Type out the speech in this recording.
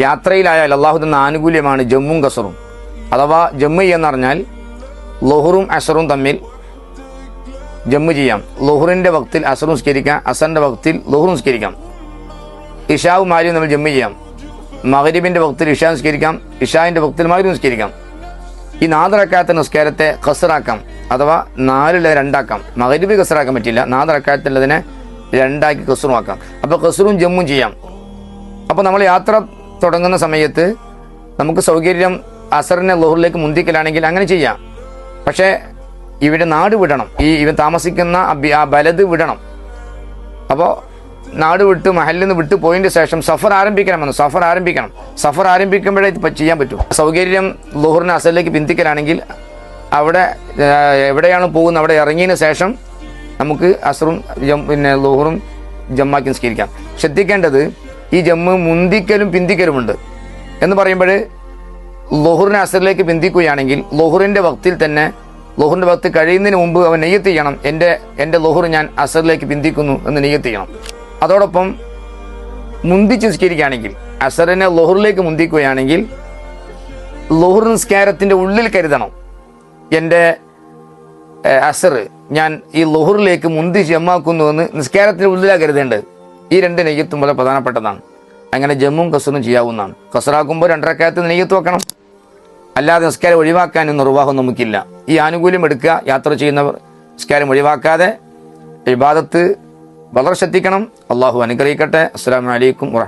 യാത്രയിലായാൽ അള്ളാഹു തന്ന ആനുകൂല്യമാണ് ജമ്മും കസറും. അഥവാ ജമ്മ് എന്ന് പറഞ്ഞാൽ ലുഹറും അസറും തമ്മിൽ ജമ്മ് ചെയ്യാം. ലുഹറിൻ്റെ വക്തിൽ അസറും നിസ്കരിക്കാം, അസറിൻ്റെ വക്തിൽ ലുഹറും നിസ്കരിക്കാം. ഇഷാവും മാരിയും തമ്മിൽ ജമ്മ് ചെയ്യാം. മഗ്രിബിൻ്റെ വക്തിൽ ഇഷാ നിസ്കരിക്കാം, ഇഷാവിൻ്റെ വക്തിൽ മഗ്രിബ് നിസ്കരിക്കാം. ഈ 4 റക്അത്ത് നിസ്കാരത്തെ ഖസറാക്കാം, അഥവാ 4 2 മഗ്രിബ് ഖസറാക്കാൻ പറ്റില്ല, 4 റക്അത്തുള്ളതിനെ 2 ഖസറുമാക്കാം. അപ്പോൾ ഖസറും ജമ്മും ചെയ്യാം. അപ്പോൾ നമ്മൾ യാത്ര തുടങ്ങുന്ന സമയത്ത് നമുക്ക് സൗകര്യം അസറിനെ ലുഹറിലേക്ക് മുന്തിക്കലാണെങ്കിൽ അങ്ങനെ ചെയ്യാം. പക്ഷേ ഇവിടെ നാട് വിടണം, ഇവൻ താമസിക്കുന്ന ആ ബലത് വിടണം. അപ്പോൾ നാട് വിട്ട് മഹലിൽ നിന്ന് വിട്ട് പോയതിന് ശേഷം സഫർ ആരംഭിക്കണം. സഫർ ആരംഭിക്കുമ്പോഴേ ഇത് ചെയ്യാൻ പറ്റും. സൗകര്യം ലുഹറിനെ അസറിലേക്ക് പിന്തിക്കലാണെങ്കിൽ അവിടെ എവിടെയാണ് പോകുന്നത് അവിടെ ഇറങ്ങിയതിന് ശേഷം നമുക്ക് അസറും പിന്നെ ലുഹറും ജമ്മാക്കി നിസ്കരിക്കാം. ശ്രദ്ധിക്കേണ്ടത് ഈ ജമ്മ് മുന്തിക്കലും പിന്തിക്കലുമുണ്ട് എന്ന് പറയുമ്പോൾ ലുഹറിനെ അസറിലേക്ക് പിന്തിക്കുകയാണെങ്കിൽ ലുഹറിൻ്റെ വക്തിൽ തന്നെ ലുഹറിൻ്റെ വക്ത് കഴിയുന്നതിന് മുമ്പ് അവൻ നെയ്യത്ത് ചെയ്യണം, എൻ്റെ ലുഹർ ഞാൻ അസറിലേക്ക് പിന്തിക്കുന്നു എന്ന് നെയ്യത്ത് ചെയ്യണം. അതോടൊപ്പം മുന്തിച്ച് നിസ്കരിക്കുകയാണെങ്കിൽ അസറിനെ ലുഹറിലേക്ക് മുന്തിക്കുകയാണെങ്കിൽ ലുഹർ നിസ്കാരത്തിൻ്റെ ഉള്ളിൽ കരുതണം, എൻ്റെ അസർ ഞാൻ ഈ ലുഹറിലേക്ക് മുന്തി ജമ്മാക്കുന്നു എന്ന് നിസ്കാരത്തിൻ്റെ ഉള്ളിലാണ് കരുതേണ്ടത്. ഈ 2 നെയ്യത്തും വളരെ പ്രധാനപ്പെട്ടതാണ്. അങ്ങനെ ജമ്മും കസറും ചെയ്യാവുന്നതാണ്. കസറാക്കുമ്പോൾ 2 റക്അത്ത് നെയ്യത്ത് വെക്കണം, അല്ലാതെ നിസ്കാരം ഒഴിവാക്കാനും നിർവാഹം നമുക്കില്ല. ഈ ആനുകൂല്യം എടുക്കുക. യാത്ര ചെയ്യുന്നവർ നിസ്കാരം ഒഴിവാക്കാതെ ഇബാദത്ത് വളരെ ശ്രദ്ധിക്കണം. അള്ളാഹു അനുഗ്രഹിക്കട്ടെ. അസ്സലാമു അലൈക്കും വറഹ്മത്തുള്ളാഹി.